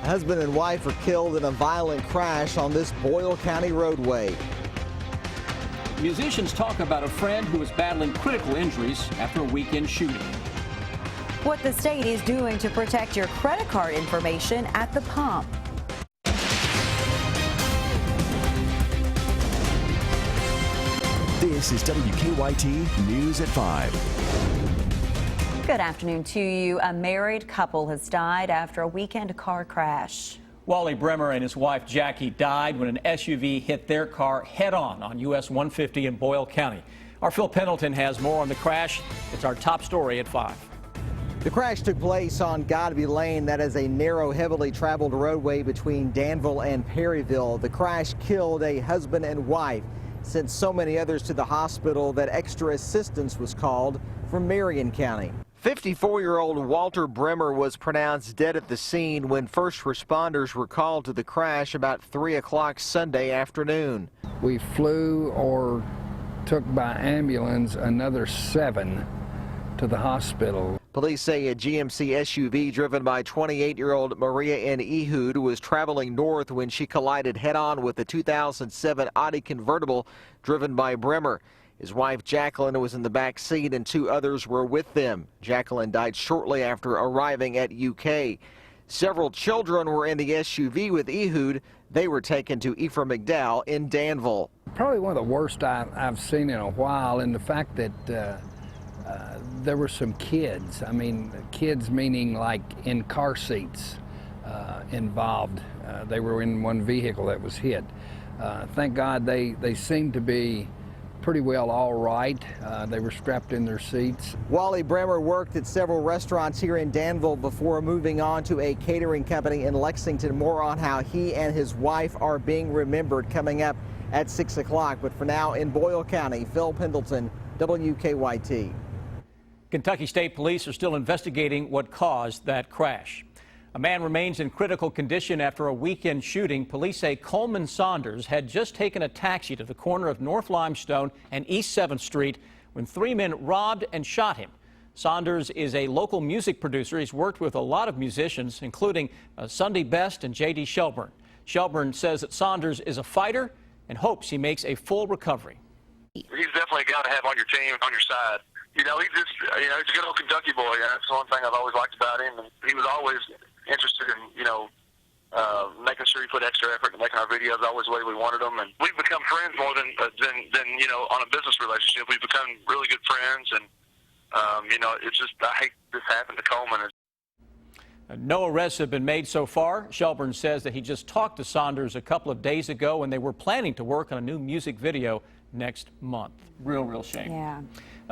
Husband and wife are killed in a violent crash on this Boyle County roadway. Musicians talk about a friend who is battling critical injuries after a weekend shooting. What the state is doing to protect your credit card information at the pump. This is WKYT News at 5. Good afternoon to you. A married couple has died after a weekend car crash. Wally Bremer and his wife Jackie died when an SUV hit their car head-on US 150 in Boyle County. Our Phil Pendleton has more on the crash. It's our top story at 5. The crash took place on Godby Lane. That is a narrow, heavily traveled roadway between Danville and Perryville. The crash killed a husband and wife, sent so many others to the hospital that extra assistance was called from Marion County. 54-year-old Walter Bremer was pronounced dead at the scene when first responders were called to the crash about 3 o'clock Sunday afternoon. We flew or took by ambulance another 7 to the hospital. Police say a GMC SUV driven by 28-year-old Maria N. Ehud was traveling north when she collided head-on with a 2007 Audi convertible driven by Bremer. His wife Jacqueline was in the back seat and 2 others were with them. Jacqueline died shortly after arriving at UK. Several children were in the SUV with Ehud. They were taken to Ephraim McDowell in Danville. Probably one of the worst I've seen in a while, in the fact that there were some kids. I mean, kids meaning like in car seats involved. They were in one vehicle that was hit. Thank God they seemed to be pretty well all right. They were strapped in their seats. Wally Bremer worked at several restaurants here in Danville before moving on to a catering company in Lexington. More on how he and his wife are being remembered coming up at 6 o'clock. But for now, in Boyle County, Phil Pendleton, WKYT. Kentucky State Police are still investigating what caused that crash. A man remains in critical condition after a weekend shooting. Police say Coleman Saunders had just taken a taxi to the corner of North Limestone and East 7th Street when 3 men robbed and shot him. Saunders is a local music producer. He's worked with a lot of musicians, including Sunday Best and J.D. Shelburne. Shelburne says that Saunders is a fighter and hopes he makes a full recovery. He's definitely a guy to have on your team, on your side. You know, he's just, he's a good old Kentucky boy. That's the one thing I've always liked about him. And he was always interested in, making sure he put extra effort into making our videos always the way we wanted them. And we've become friends more than on a business relationship. We've become really good friends. And, it's just, I hate this happened to Coleman. No arrests have been made so far. Shelburne says that he just talked to Saunders a couple of days ago and they were planning to work on a new music video next month. Real shame. Yeah.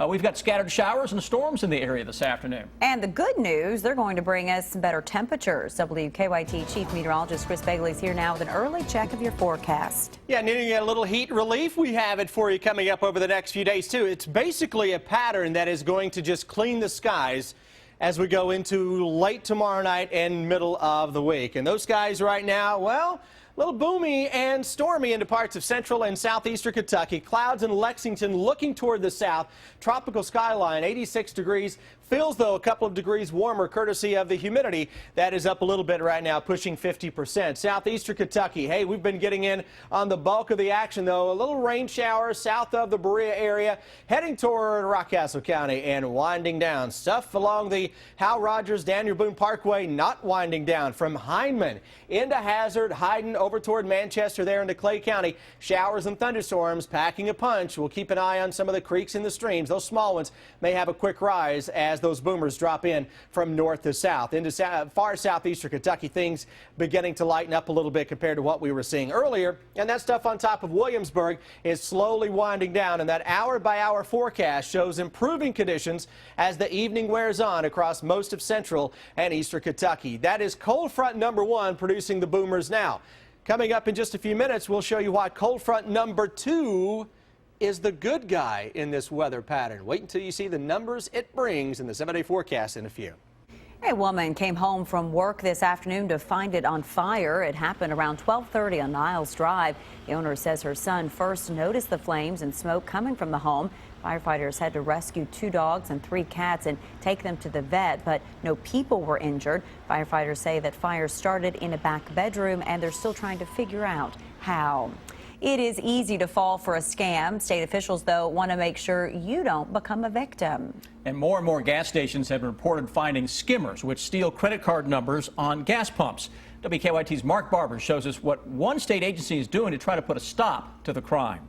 We've got scattered showers and storms in the area this afternoon. And the good news, they're going to bring us some better temperatures. WKYT Chief Meteorologist Chris Begley is here now with an early check of your forecast. Yeah, needing a little heat relief. We have it for you coming up over the next few days, too. It's basically a pattern that is going to just clean the skies as we go into late tomorrow night and middle of the week. And those skies right now, well, a little boomy and stormy into parts of central and southeastern Kentucky. Clouds in Lexington looking toward the south. Tropical skyline, 86 degrees. Feels, though, a couple of degrees warmer courtesy of the humidity. That is up a little bit right now, pushing 50%. Southeastern Kentucky, hey, we've been getting in on the bulk of the action, though. A little rain shower south of the Berea area, heading toward Rockcastle County and winding down. Stuff along the Hal Rogers Daniel Boone Parkway not winding down from Hindman into Hazard, Hyden over toward Manchester there into Clay County. Showers and thunderstorms packing a punch. We'll keep an eye on some of the creeks and the streams. Those small ones may have a quick rise as those boomers drop in from north to south. Into far southeastern Kentucky, things beginning to lighten up a little bit compared to what we were seeing earlier. And that stuff on top of Williamsburg is slowly winding down. And that hour-by-hour forecast shows improving conditions as the evening wears on across most of central and eastern Kentucky. That is cold front number 1 producing the boomers now. Coming up in just a few minutes, we'll show you why cold front number 2 is the good guy in this weather pattern. Wait until you see the numbers it brings in the 7-day forecast in a few. A woman came home from work this afternoon to find it on fire. It happened around 12:30 on Niles Drive. The owner says her son first noticed the flames and smoke coming from the home. Firefighters had to rescue 2 dogs and 3 cats and take them to the vet, but no people were injured. Firefighters say that fire started in a back bedroom and they're still trying to figure out how. It is easy to fall for a scam. State officials, though, want to make sure you don't become a victim. And more gas stations have reported finding skimmers, which steal credit card numbers on gas pumps. WKYT's Mark Barber shows us what one state agency is doing to try to put a stop to the crime.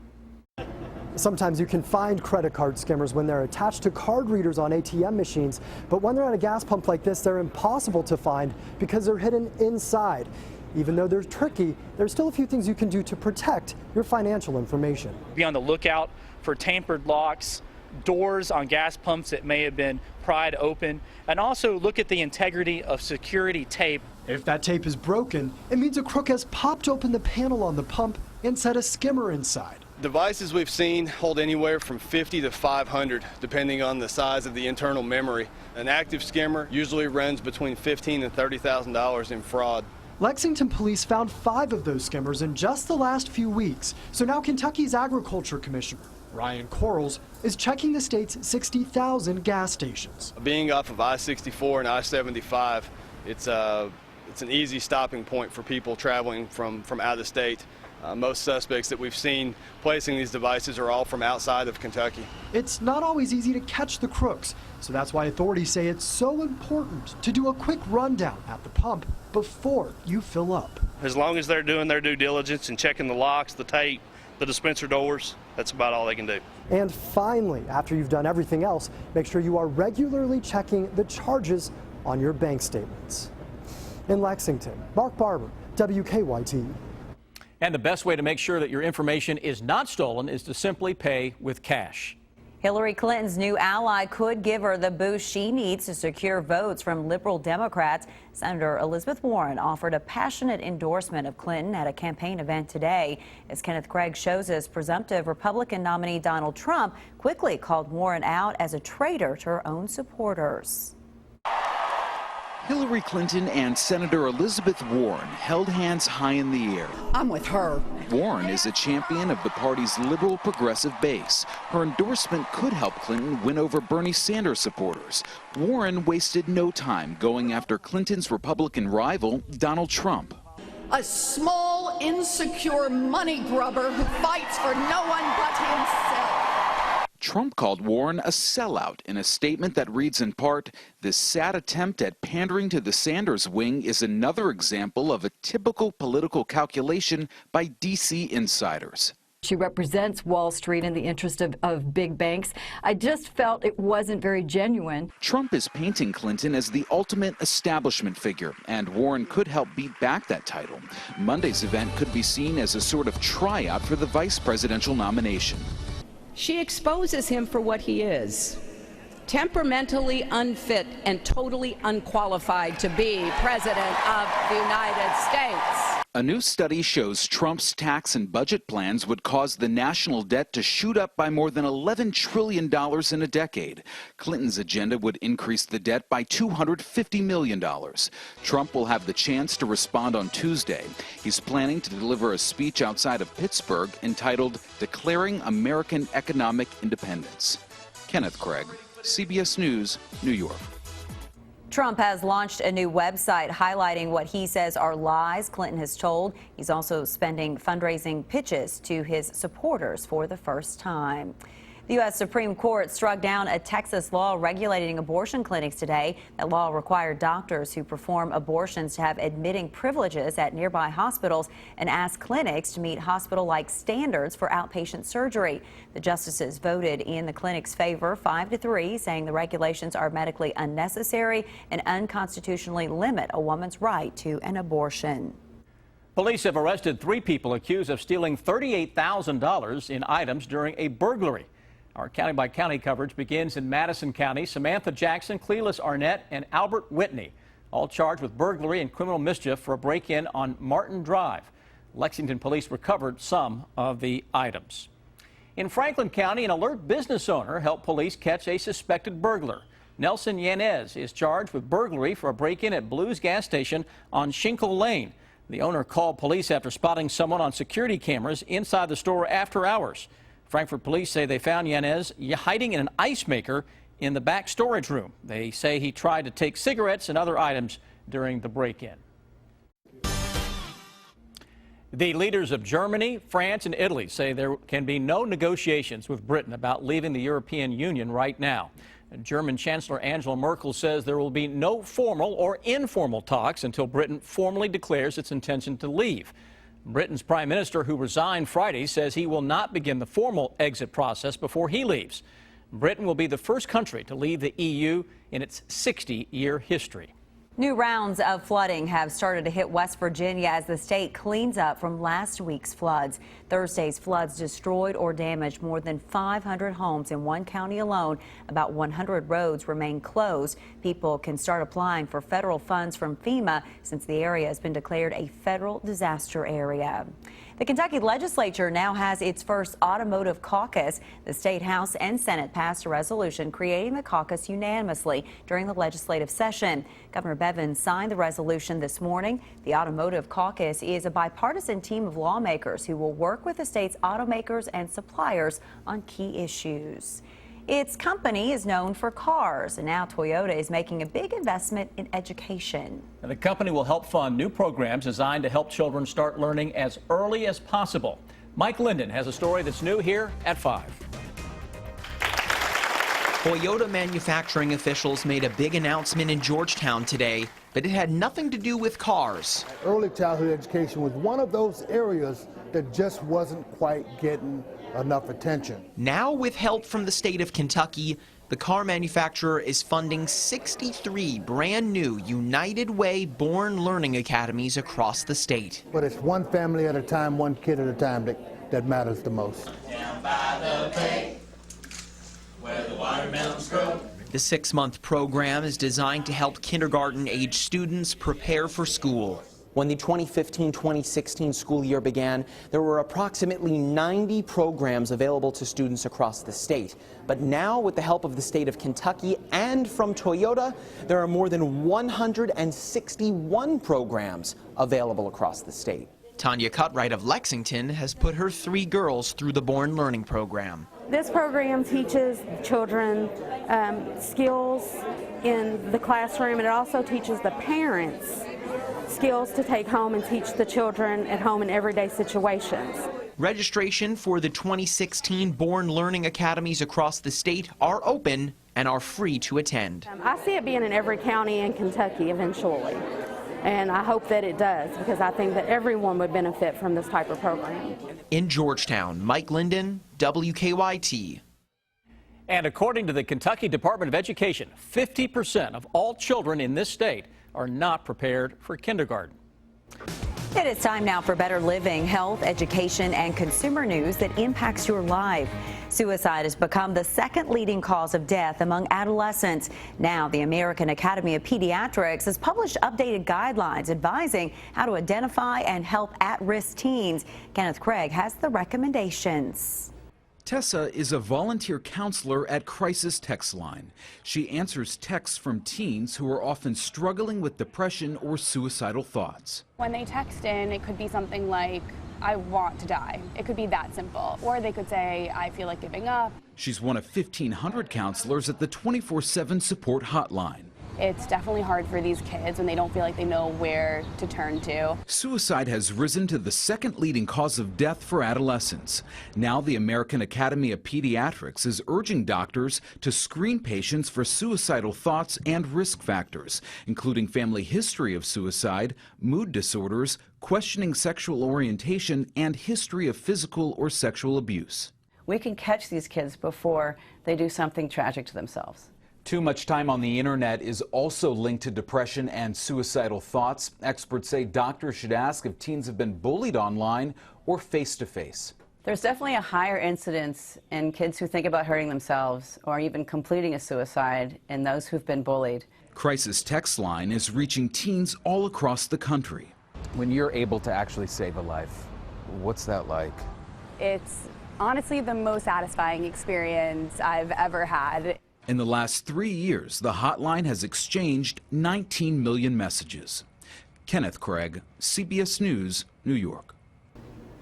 Sometimes you can find credit card skimmers when they're attached to card readers on ATM machines, but when they're at a gas pump like this, they're impossible to find because they're hidden inside. Even though they're tricky, there's still a few things you can do to protect your financial information. Be on the lookout for tampered locks, doors on gas pumps that may have been pried open, and also look at the integrity of security tape. If that tape is broken, it means a crook has popped open the panel on the pump and set a skimmer inside. Devices we've seen hold anywhere from 50 to 500, depending on the size of the internal memory. An active skimmer usually runs between $15,000 and $30,000 in fraud. Lexington police found 5 of those skimmers in just the last few weeks. So now Kentucky's Agriculture Commissioner, Ryan Quarles, is checking the state's 60,000 gas stations. Being off of I-64 and I-75, it's an easy stopping point for people traveling from out of state. Most suspects that we've seen placing these devices are all from outside of Kentucky. It's not always easy to catch the crooks, so that's why authorities say it's so important to do a quick rundown at the pump before you fill up. As long as they're doing their due diligence and checking the locks, the tape, the dispenser doors, that's about all they can do. And finally, after you've done everything else, make sure you are regularly checking the charges on your bank statements. In Lexington, Mark Barber, WKYT. And the best way to make sure that your information is not stolen is to simply pay with cash. Hillary Clinton's new ally could give her the boost she needs to secure votes from liberal Democrats. Senator Elizabeth Warren offered a passionate endorsement of Clinton at a campaign event today. As Kenneth Craig shows us, presumptive Republican nominee Donald Trump quickly called Warren out as a traitor to her own supporters. Hillary Clinton and Senator Elizabeth Warren held hands high in the air. I'm with her. Warren is a champion of the party's liberal progressive base. Her endorsement could help Clinton win over Bernie Sanders supporters. Warren wasted no time going after Clinton's Republican rival, Donald Trump. A small, insecure money grubber who fights for no one but himself. Trump called Warren a sellout in a statement that reads in part, "This sad attempt at pandering to the Sanders wing is another example of a typical political calculation by D.C. insiders." She represents Wall Street in the interest of big banks. I just felt it wasn't very genuine. Trump is painting Clinton as the ultimate establishment figure, and Warren could help beat back that title. Monday's event could be seen as a sort of tryout for the vice presidential nomination. She exposes him for what he is, temperamentally unfit and totally unqualified to be President of the United States. A new study shows Trump's tax and budget plans would cause the national debt to shoot up by more than $11 trillion in a decade. Clinton's agenda would increase the debt by $250 million. Trump will have the chance to respond on Tuesday. He's planning to deliver a speech outside of Pittsburgh entitled Declaring American Economic Independence. Kenneth Craig, CBS News, New York. Trump has launched a new website highlighting what he says are lies Clinton has told. He's also spending fundraising pitches to his supporters for the first time. The U.S. Supreme Court struck down a Texas law regulating abortion clinics today. That law required doctors who perform abortions to have admitting privileges at nearby hospitals and asked clinics to meet hospital-like standards for outpatient surgery. The justices voted in the clinic's favor 5-3, saying the regulations are medically unnecessary and unconstitutionally limit a woman's right to an abortion. Police have arrested 3 people accused of stealing $38,000 in items during a burglary. Our county-by-county coverage begins in Madison County. Samantha Jackson, Clelis Arnett, and Albert Whitney, all charged with burglary and criminal mischief for a break-in on Martin Drive. Lexington police recovered some of the items. In Franklin County, an alert business owner helped police catch a suspected burglar. Nelson Yanez is charged with burglary for a break-in at Blues gas station on Shinkle Lane. The owner called police after spotting someone on security cameras inside the store after hours. Frankfort police say they found Yanez hiding in an ice maker in the back storage room. They say he tried to take cigarettes and other items during the break-in. The leaders of Germany, France, and Italy say there can be no negotiations with Britain about leaving the European Union right now. German Chancellor Angela Merkel says there will be no formal or informal talks until Britain formally declares its intention to leave. Britain's Prime Minister, who resigned Friday, says he will not begin the formal exit process before he leaves. Britain will be the first country to leave the EU in its 60-year history. New rounds of flooding have started to hit West Virginia as the state cleans up from last week's floods. Thursday's floods destroyed or damaged more than 500 homes in one county alone. About 100 roads remain closed. People can start applying for federal funds from FEMA since the area has been declared a federal disaster area. The Kentucky legislature now has its first automotive caucus. The state House and Senate passed a resolution creating the caucus unanimously during the legislative session. Governor Bevins signed the resolution this morning. The automotive caucus is a bipartisan team of lawmakers who will work with the state's automakers and suppliers on key issues. Its company is known for cars, and now Toyota is making a big investment in education. And the company will help fund new programs designed to help children start learning as early as possible. Mike Linden has a story that's new here at 5. Toyota manufacturing officials made a big announcement in Georgetown today, but it had nothing to do with cars. Early childhood education was one of those areas that just wasn't quite getting enough attention. Now, with help from the state of Kentucky, the car manufacturer is funding 63 brand new United Way Born Learning Academies across the state. But it's one family at a time, one kid at a time that matters the most. Down by the bay, where the watermelons grow. The 6-month program is designed to help kindergarten-age students prepare for school. When the 2015-2016 school year began, there were approximately 90 programs available to students across the state. But now, with the help of the state of Kentucky and from Toyota, there are more than 161 programs available across the state. Tanya Cutright of Lexington has put her 3 girls through the Born Learning program. This program teaches children skills in the classroom, and it also teaches the parents skills to take home and teach the children at home in everyday situations. Registration for the 2016 Born Learning Academies across the state are open and are free to attend. I see it being in every county in Kentucky eventually, and I hope that it does, because I think that everyone would benefit from this type of program. In Georgetown, Mike Linden, WKYT. And according to the Kentucky Department of Education, 50% of all children in this state are not prepared for kindergarten. It is time now for better living, health, education, and consumer news that impacts your life. Suicide has become the second leading cause of death among adolescents. Now, the American Academy of Pediatrics has published updated guidelines advising how to identify and help at-risk teens. Kenneth Craig has the recommendations. Tessa is a volunteer counselor at Crisis Text Line. She answers texts from teens who are often struggling with depression or suicidal thoughts. When they text in, it could be something like, I want to die. It could be that simple. Or they could say, I feel like giving up. She's one of 1,500 counselors at the 24/7 support hotline. It's definitely hard for these kids when they don't feel like they know where to turn to. Suicide has risen to the second leading cause of death for adolescents. Now the American Academy of Pediatrics is urging doctors to screen patients for suicidal thoughts and risk factors, including family history of suicide, mood disorders, questioning sexual orientation, and history of physical or sexual abuse. We can catch these kids before they do something tragic to themselves. Too much time on the internet is also linked to depression and suicidal thoughts. Experts say doctors should ask if teens have been bullied online or face-to-face. There's definitely a higher incidence in kids who think about hurting themselves or even completing a suicide in those who've been bullied. Crisis Text Line is reaching teens all across the country. When you're able to actually save a life, what's that like? It's honestly the most satisfying experience I've ever had. In the last 3 years, the hotline has exchanged 19 million messages. Kenneth Craig, CBS News, New York.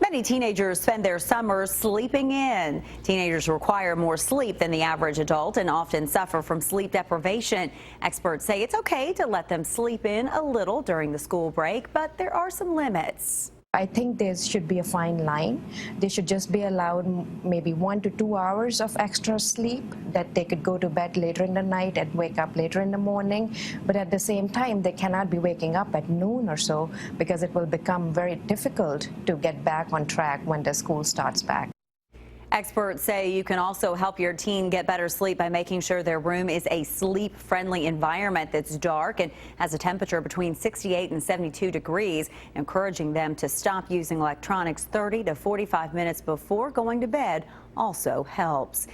Many Many teenagers spend their summers sleeping in. Teenagers require more sleep than the average adult and often suffer from sleep deprivation. Experts say it's okay to let them sleep in a little during the school break, but there are some limits. I think there should be a fine line. They should just be allowed maybe 1 to 2 hours of extra sleep, that they could go to bed later in the night and wake up later in the morning. But at the same time, they cannot be waking up at noon or so, because it will become very difficult to get back on track when the school starts back. Experts say you can also help your teen get better sleep by making sure their room is a sleep-friendly environment that's dark and has a temperature between 68 and 72 degrees. Encouraging them to stop using electronics 30 to 45 minutes before going to bed also helps.